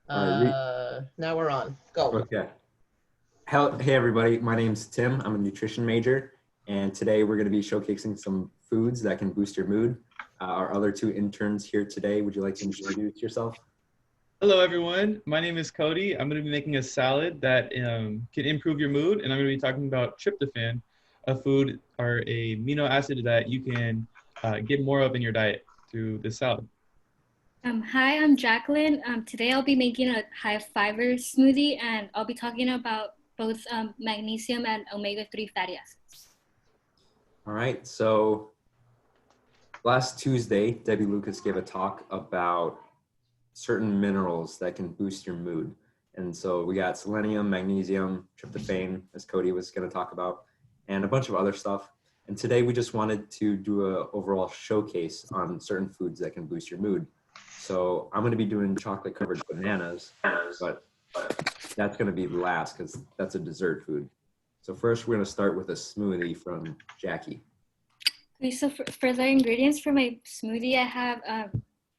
All right. Now we're on. Go. Okay. Hey, everybody. My name's Tim. I'm a nutrition major. And today we're going to be showcasing some foods that can boost your mood. Our other two interns here today, would you like to introduce yourself? Hello, everyone. My name is Cody. I'm going to be making a salad that can improve your mood, and I'm going to be talking about tryptophan, a food or a amino acid that you can get more of in your diet through this salad. Hi, I'm Jacqueline. Today I'll be making a high fiber smoothie and I'll be talking about both magnesium and omega-3 fatty acids. All right. So last Tuesday, Debbie Lucas gave a talk about certain minerals that can boost your mood. And so we got selenium, magnesium, tryptophan, as Cody was going to talk about, and a bunch of other stuff. And today we just wanted to do a overall showcase on certain foods that can boost your mood. So I'm going to be doing chocolate covered bananas, but that's going to be last because that's a dessert food. So first we're going to start with a smoothie from Jackie. Okay, so for the ingredients for my smoothie, I have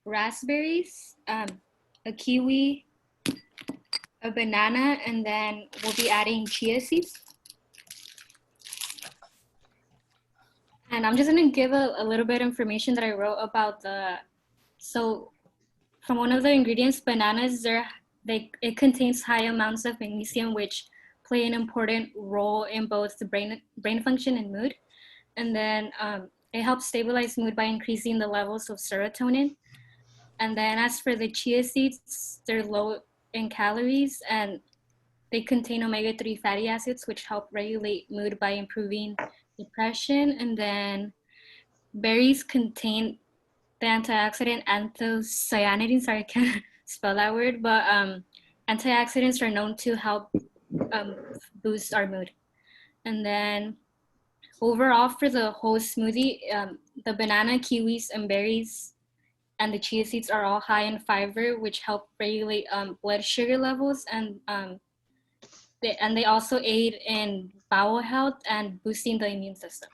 raspberries, a kiwi, a banana, and then we'll be adding chia seeds. And I'm just gonna give a little bit of information that I wrote about so from one of the ingredients, bananas, it contains high amounts of magnesium, which play an important role in both the brain function and mood. And then it helps stabilize mood by increasing the levels of serotonin. And then as for the chia seeds, they're low in calories and they contain omega-3 fatty acids, which help regulate mood by improving depression. And then berries contain the antioxidant anthocyanidins. Sorry, I can't spell that word, but antioxidants are known to help boost our mood. And then overall for the whole smoothie, the banana, kiwis, and berries and the chia seeds are all high in fiber, which help regulate blood sugar levels, and they also aid in bowel health and boosting the immune system.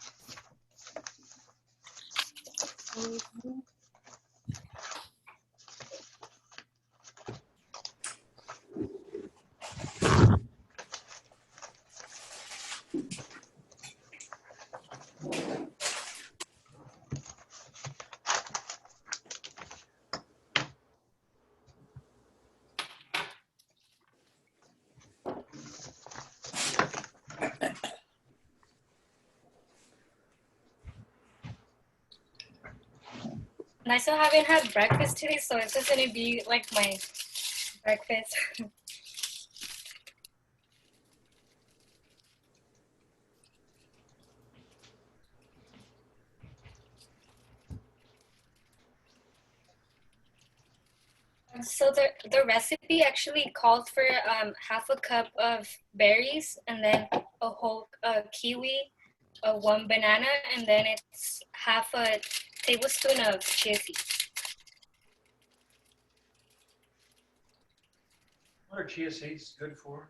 And I still haven't had breakfast today, so it's just gonna be like my breakfast. So the recipe actually called for half a cup of berries and then a whole kiwi, one banana, and then it's half a tablespoon of chia seeds. What are chia seeds good for?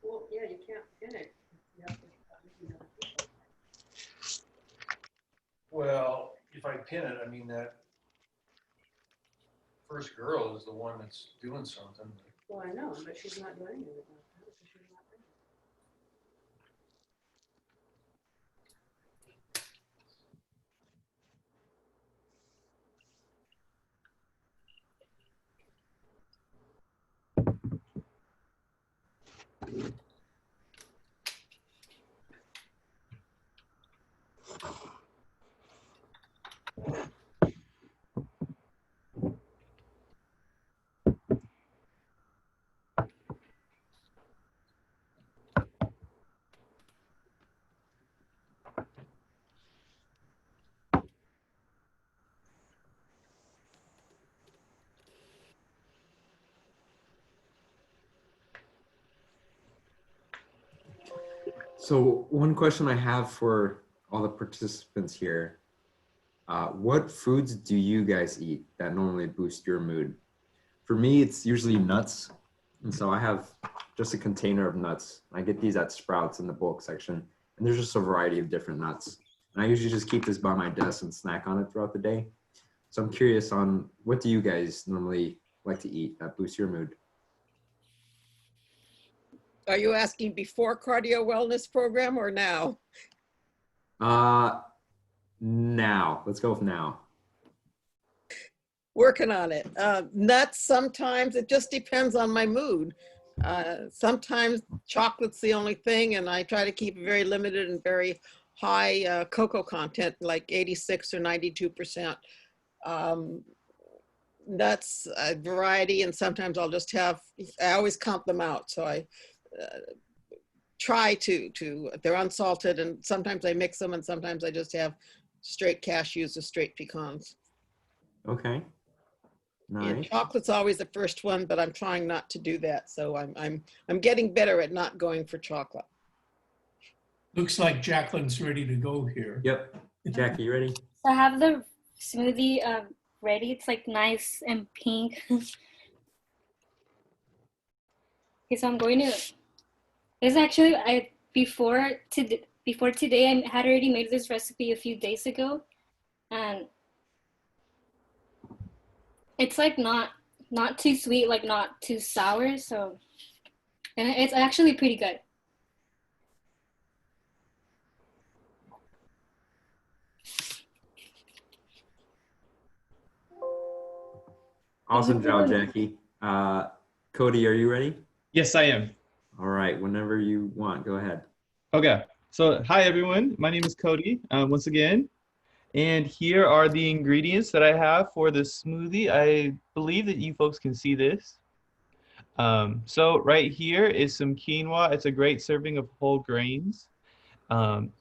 Well, yeah, you can't pin it. You have to, Well, if I pin it, I mean that first girl is the one that's doing something. well, I know, but she's not doing anything like that, so she's not pinning. So one question I have for all the participants here, what foods do you guys eat that normally boost your mood? For me, it's usually nuts. And so I have just a container of nuts. I get these at Sprouts in the bulk section. And there's just a variety of different nuts. And I usually just keep this by my desk and snack on it throughout the day. So I'm curious on, what do you guys normally like to eat that boosts your mood? Are you asking before cardio wellness program or now? Now. Let's go with now. Working on it. Nuts sometimes, it just depends on my mood. Sometimes chocolate's the only thing, and I try to keep it very limited and very high cocoa content, like 86 or 92%. Nuts, variety, and sometimes I'll just have, I always count them out. So I try to, they're unsalted, and sometimes I mix them, and sometimes I just have straight cashews or straight pecans. Okay. Yeah, Nice. chocolate's always the first one, but I'm trying not to do that. So I'm getting better at not going for chocolate. Looks like Jacqueline's ready to go here. Yep. Jackie, you ready? So I have the smoothie ready. It's like nice and pink. Okay, so I'm going to. This actually before today I had already made this recipe a few days ago, and it's like not too sweet, like not too sour. So, and it's actually pretty good. Awesome job, Jackie. Cody, are you ready? Yes, I am. All right. Whenever you want, go ahead. Okay. So, hi everyone. My name is Cody. Once again, and here are the ingredients that I have for the smoothie. I believe that you folks can see this. So right here is some quinoa. It's a great serving of whole grains.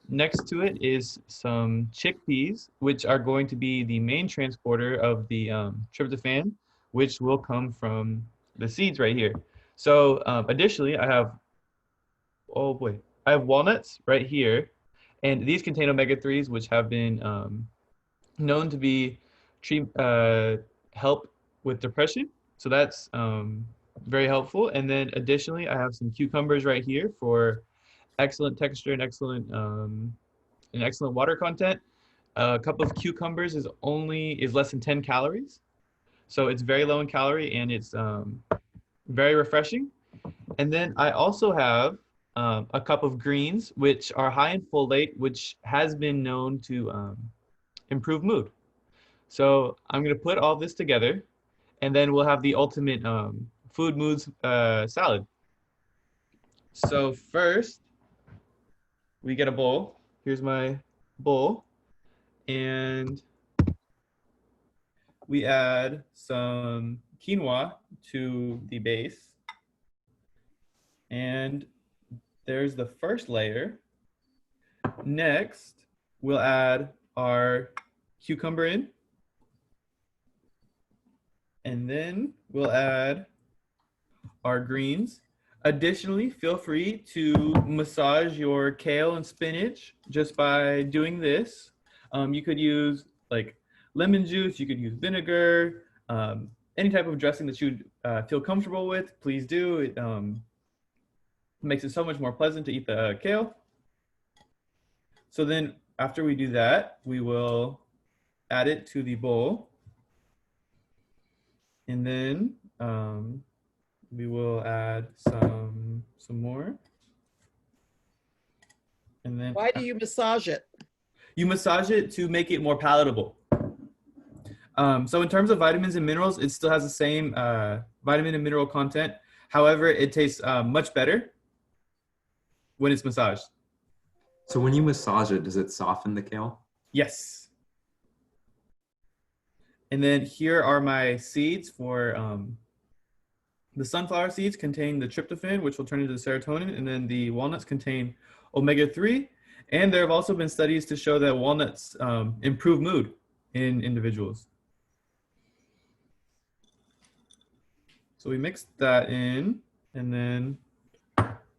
Next to it is some chickpeas, which are going to be the main transporter of the tryptophan, which will come from the seeds right here. So additionally, I have walnuts right here, and these contain omega-3s, which have been known to be help with depression. So that's very helpful. And then additionally, I have some cucumbers right here for excellent texture and excellent water content. A cup of cucumbers is less than 10 calories. So it's very low in calorie, and it's very refreshing. And then I also have a cup of greens, which are high in folate, which has been known to improve mood. So I'm going to put all this together, and then we'll have the ultimate food moods salad. So first, we get a bowl. Here's my bowl. And we add some quinoa to the base. And there's the first layer. Next, we'll add our cucumber in. And then we'll add our greens. Additionally, feel free to massage your kale and spinach just by doing this. You could use like lemon juice, you could use vinegar, any type of dressing that you feel comfortable with, please do. It makes it so much more pleasant to eat the kale. So then after we do that, we will add it to the bowl. And then we will add some more. And then Why do you massage it? you massage it to make it more palatable. So in terms of vitamins and minerals, it still has the same vitamin and mineral content. However, it tastes much better when it's massaged. So when you massage it, does it soften the kale? Yes. And then here are my seeds for the sunflower seeds contain the tryptophan, which will turn into serotonin, and then the walnuts contain omega-3. And there have also been studies to show that walnuts improve mood in individuals. So we mix that in, and then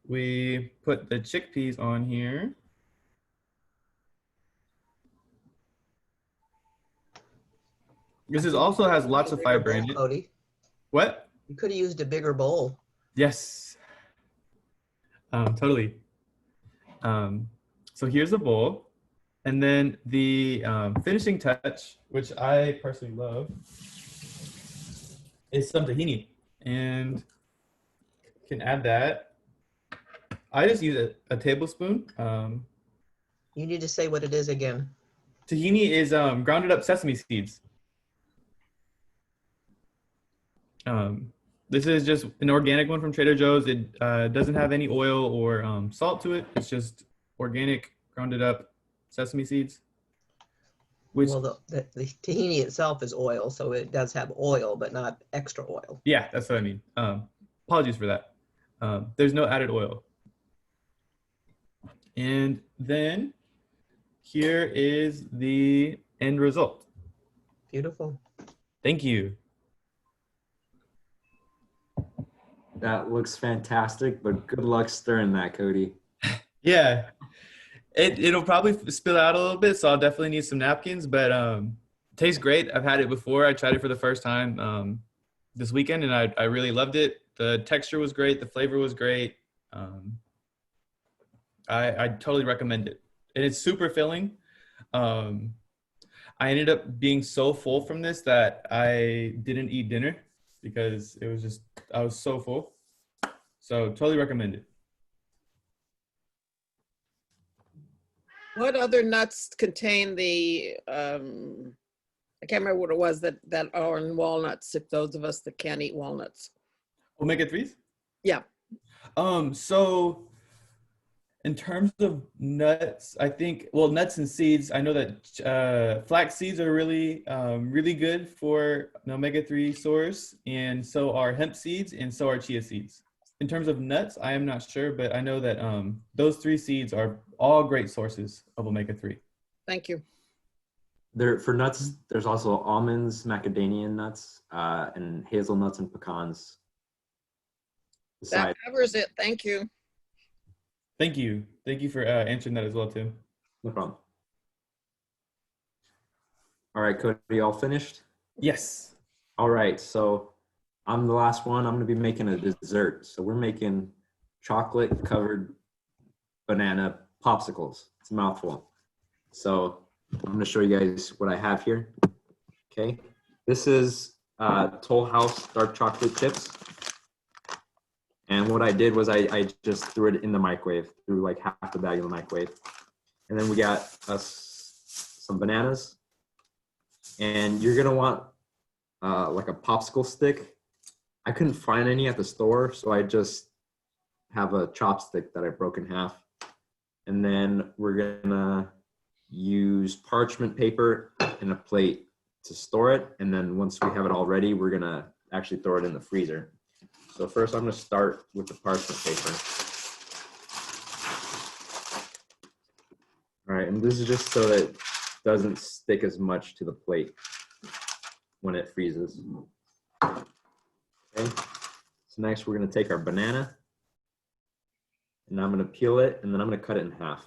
we put the chickpeas on here. This is also has lots of fiber in it. Cody, What? you could have used a bigger bowl. Yes. Totally. So here's the bowl. And then the finishing touch, which I personally love, is some tahini. And can add that. I just use a tablespoon. You need to say what it is again. Tahini is grounded up sesame seeds. This is just an organic one from Trader Joe's. It doesn't have any oil or salt to it. It's just organic grounded up sesame seeds. Which, Well, the tahini itself is oil, so it does have oil, but not extra oil. yeah, that's what I mean. Apologies for that. There's no added oil. And then here is the end result. Beautiful. Thank you. That looks fantastic, but good luck stirring that, Cody. Yeah, it'll probably spill out a little bit, so I'll definitely need some napkins, but tastes great. I've had it before. I tried it for the first time this weekend, and I really loved it. The texture was great. The flavor was great. I totally recommend it. And it's super filling. I ended up being so full from this that I didn't eat dinner because it was just, I was so full. So totally recommend it. What other nuts contain the, I can't remember what it was that are in walnuts, if those of us that can't eat walnuts. Omega-3s? Yeah. So in terms of nuts, I think, well, nuts and seeds, I know that flax seeds are really, really good for an omega-3 source, and so are hemp seeds, and so are chia seeds. In terms of nuts, I am not sure, but I know that those 3 seeds are all great sources of omega-3. Thank you. For nuts, there's also almonds, macadamia nuts, and hazelnuts and pecans. That covers it. Thank you. Thank you. Thank you for answering that as well, Tim. No problem. All right, Cody, all finished? Yes. All right, so I'm the last one. I'm going to be making a dessert. So we're making chocolate-covered banana popsicles. It's a mouthful. So I'm going to show you guys what I have here. Okay, this is Toll House dark chocolate chips. And what I did was I just threw it in the microwave, threw like half the bag in the microwave. And then we got us some bananas. And you're gonna want like a popsicle stick. I couldn't find any at the store, so I just have a chopstick that I broke in half. And then we're gonna use parchment paper and a plate to store it. And then once we have it all ready, we're gonna actually throw it in the freezer. So first I'm going to start with the parchment paper. All right, and this is just so that it doesn't stick as much to the plate when it freezes. Okay, so next we're going to take our banana, and I'm going to peel it, and then I'm going to cut it in half.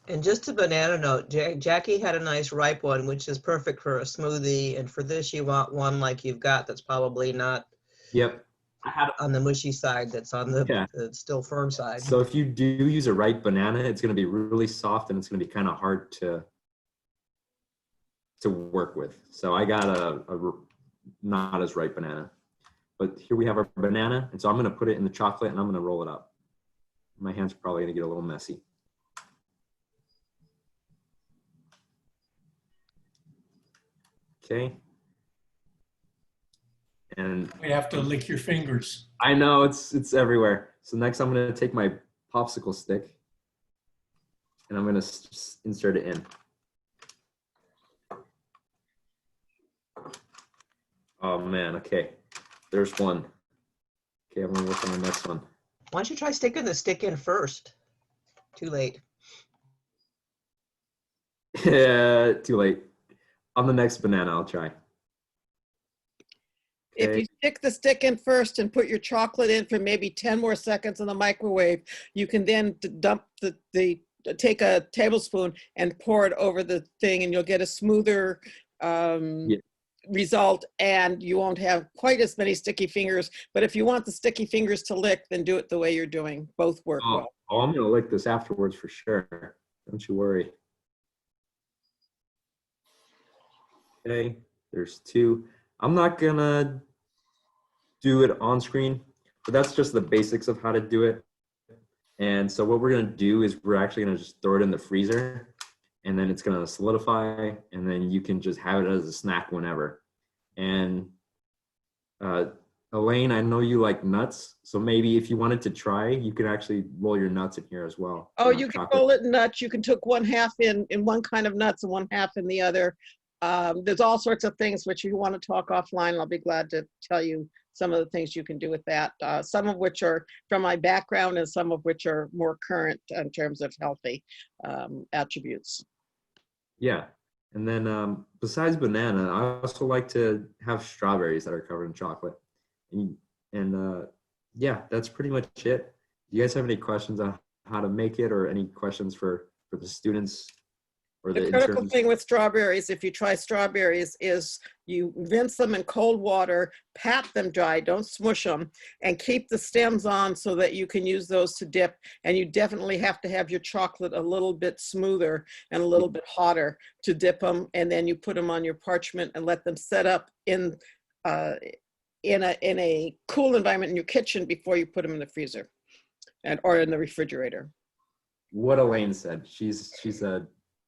And just a banana note, Jackie had a nice ripe one, which is perfect for a smoothie. And for this, you want one like you've got that's probably not Yep. on the mushy side, that's on the still firm side. So if you do use a ripe banana, it's going to be really soft and it's going to be kind of hard to work with. So I got a not as ripe banana. But here we have our banana. And so I'm going to put it in the chocolate and I'm going to roll it up. My hand's probably going to get a little messy. Okay. And You have to lick your fingers. I know it's everywhere. So next I'm going to take my popsicle stick and I'm going to insert it in. Oh man, okay. There's one. Okay, I'm going to work on the next one. Why don't you try sticking the stick in first? Too late. Yeah, too late. On the next banana, I'll try. If Okay. you stick the stick in first and put your chocolate in for maybe 10 more seconds in the microwave, you can then dump take a tablespoon and pour it over the thing, and you'll get a smoother Yeah. result, and you won't have quite as many sticky fingers. But if you want the sticky fingers to lick, then do it the way you're doing. Both work Oh, well. I'm gonna lick this afterwards for sure. Don't you worry. Okay, there's two. I'm not gonna do it on screen, but that's just the basics of how to do it. And so what we're gonna do is we're actually gonna just throw it in the freezer, and then it's gonna solidify, and then you can just have it as a snack whenever. And Elaine, I know you like nuts, so maybe if you wanted to try, you could actually roll your nuts in here as well. Oh, you can Chocolate. roll it in nuts. You can took one half in one kind of nuts and one half in the other. There's all sorts of things which you want to talk offline. I'll be glad to tell you some of the things you can do with that. Some of which are from my background and some of which are more current in terms of healthy attributes. Yeah. And then besides banana, I also like to have strawberries that are covered in chocolate. And yeah, that's pretty much it. Do you guys have any questions on how to make it, or any questions for the students or The the critical interns? thing with strawberries, if you try strawberries, is you rinse them in cold water, pat them dry, don't smush them, and keep the stems on so that you can use those to dip. And you definitely have to have your chocolate a little bit smoother and a little bit hotter to dip them. And then you put them on your parchment and let them set up in a cool environment in your kitchen before you put them in the freezer or in the refrigerator. What Elaine said. She's a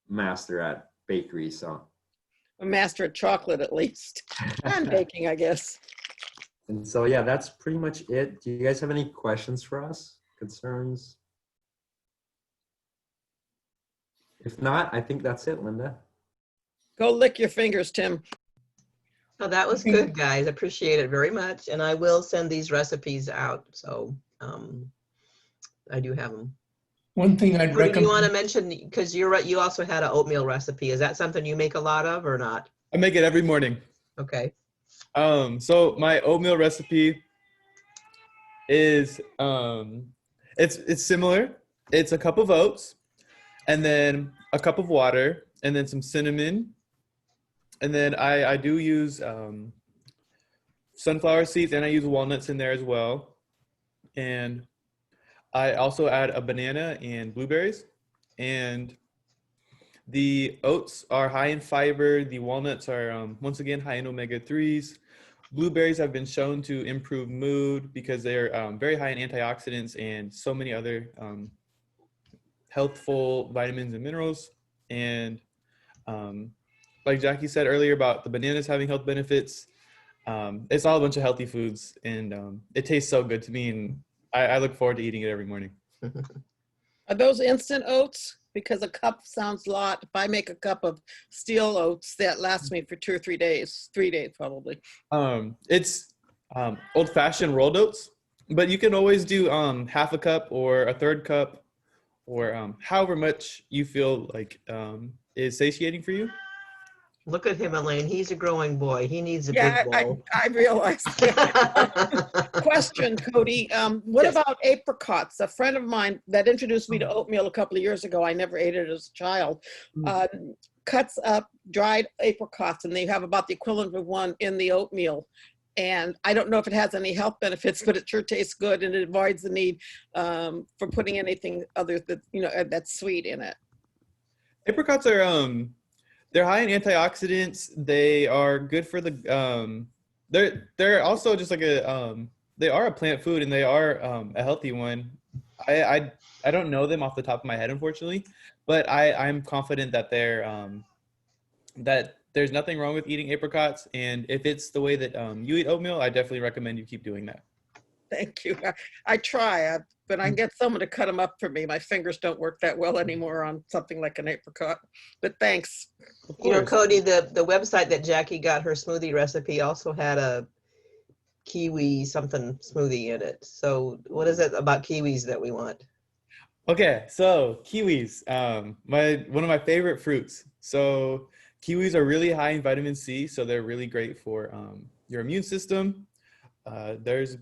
master at bakery, so. A master at chocolate, at least, and baking, I guess. And so yeah, that's pretty much it. Do you guys have any questions for us? Concerns? If not, I think that's it, Linda. Go lick your fingers, Tim. So that was good, guys. Appreciate it very much. And I will send these recipes out. So I do have them. One thing I'd What do you want to recommend, mention? Because you're right, you also had an oatmeal recipe. Is that something you make a lot of or not? I make it every morning. Okay. So my oatmeal recipe is it's similar. It's a cup of oats, and then a cup of water, and then some cinnamon, and then I do use sunflower seeds, and I use walnuts in there as well, and I also add a banana and blueberries, and the oats are high in fiber. The walnuts are, once again, high in omega-3s. Blueberries have been shown to improve mood because they're very high in antioxidants and so many other healthful vitamins and minerals. And like Jackie said earlier about the bananas having health benefits, it's all a bunch of healthy foods, and it tastes so good to me, and I look forward to eating it every morning. Are those instant oats? Because a cup sounds a lot. If I make a cup of steel oats, that lasts me for 2 or 3 days, 3 days probably. It's old-fashioned rolled oats, but you can always do half a cup or a third cup, or however much you feel like is satiating for you. Look at him, Elaine. He's a growing boy. He needs a Yeah, big bowl. I realize. Question, Cody. What Yes. about apricots? A friend of mine that introduced me to oatmeal a couple of years ago, I never ate it as a child, cuts up dried apricots, and they have about the equivalent of one in the oatmeal. And I don't know if it has any health benefits, but it sure tastes good, and it avoids the need for putting anything other than, that's sweet in it. Apricots are they're high in antioxidants. They are good for the they're also just like they are a plant food, and they are a healthy one. I don't know them off the top of my head, unfortunately, but I'm confident that they're that there's nothing wrong with eating apricots, and if it's the way that you eat oatmeal, I definitely recommend you keep doing that. Thank you. I try, but I get someone to cut them up for me. My fingers don't work that well anymore on something like an apricot, but thanks. Of You know, course. Cody, the website that Jackie got her smoothie recipe also had a kiwi something smoothie in it. So what is it about kiwis that we want? Okay, so kiwis, one of my favorite fruits. So kiwis are really high in vitamin C, so they're really great for your immune system. There's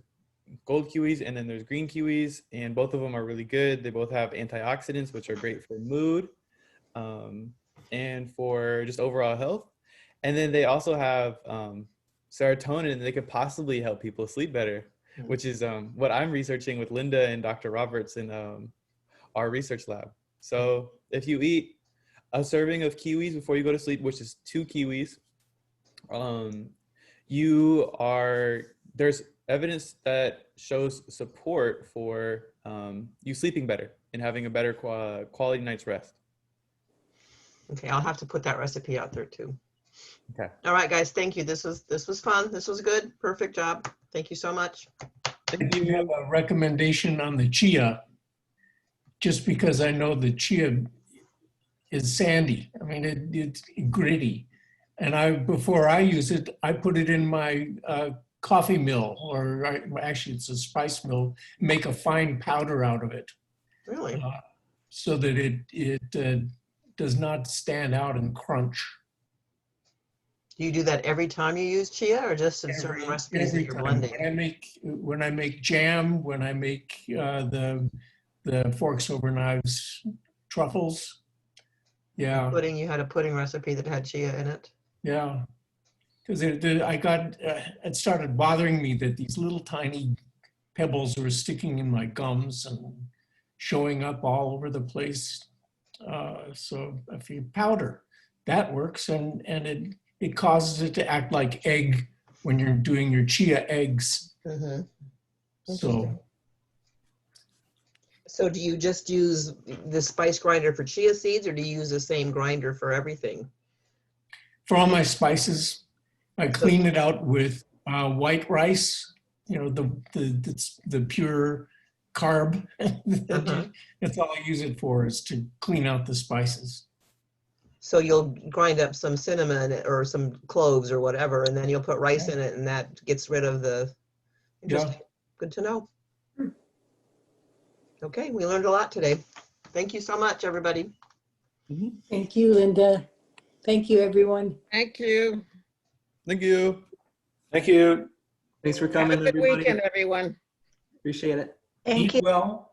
gold kiwis and then there's green kiwis, and both of them are really good. They both have antioxidants, which are great for mood and for just overall health. And then they also have serotonin, and they could possibly help people sleep better, which is what I'm researching with Linda and Dr. Roberts in our research lab. So if you eat a serving of kiwis before you go to sleep, which is 2 kiwis, there's evidence that shows support for you sleeping better and having a better quality night's rest. Okay, I'll have to put that recipe out there too. Okay. All right, guys, thank you. This was fun. This was good. Perfect job. Thank you so much. Thank You have you. a recommendation on the chia, just because I know the chia is sandy. I mean, it's gritty. And before I use it, I put it in my coffee mill, or actually it's a spice mill, make a fine powder out of it Really? so that it does not stand out and crunch. Do you do that every time you use chia, or just in certain recipes that Every you're time. blending? When I make jam, when I make the forks over knives truffles, yeah, Pudding, you had a pudding recipe that had chia in it. yeah. Because it started bothering me that these little tiny pebbles were sticking in my gums and showing up all over the place. So if you powder, that works, and it causes it to act like egg when you're doing your chia eggs. Mhm. So So do you just use the spice grinder for chia seeds, or do you use the same grinder for everything? for all my spices, I clean it out with white rice, the pure carb. Uh-huh. That's all I use it for, is to clean out the spices. So you'll grind up some cinnamon or some cloves or whatever, and then you'll put rice in it, and that gets rid of the. Interesting. Good to know. Okay, we learned a lot today. Thank you so much, everybody. Thank you, Linda. Thank you, everyone. Thank you. Thank you. Thank you. Thanks for Have a coming, good everybody. weekend, everyone. Appreciate it. Thank you. Eat well.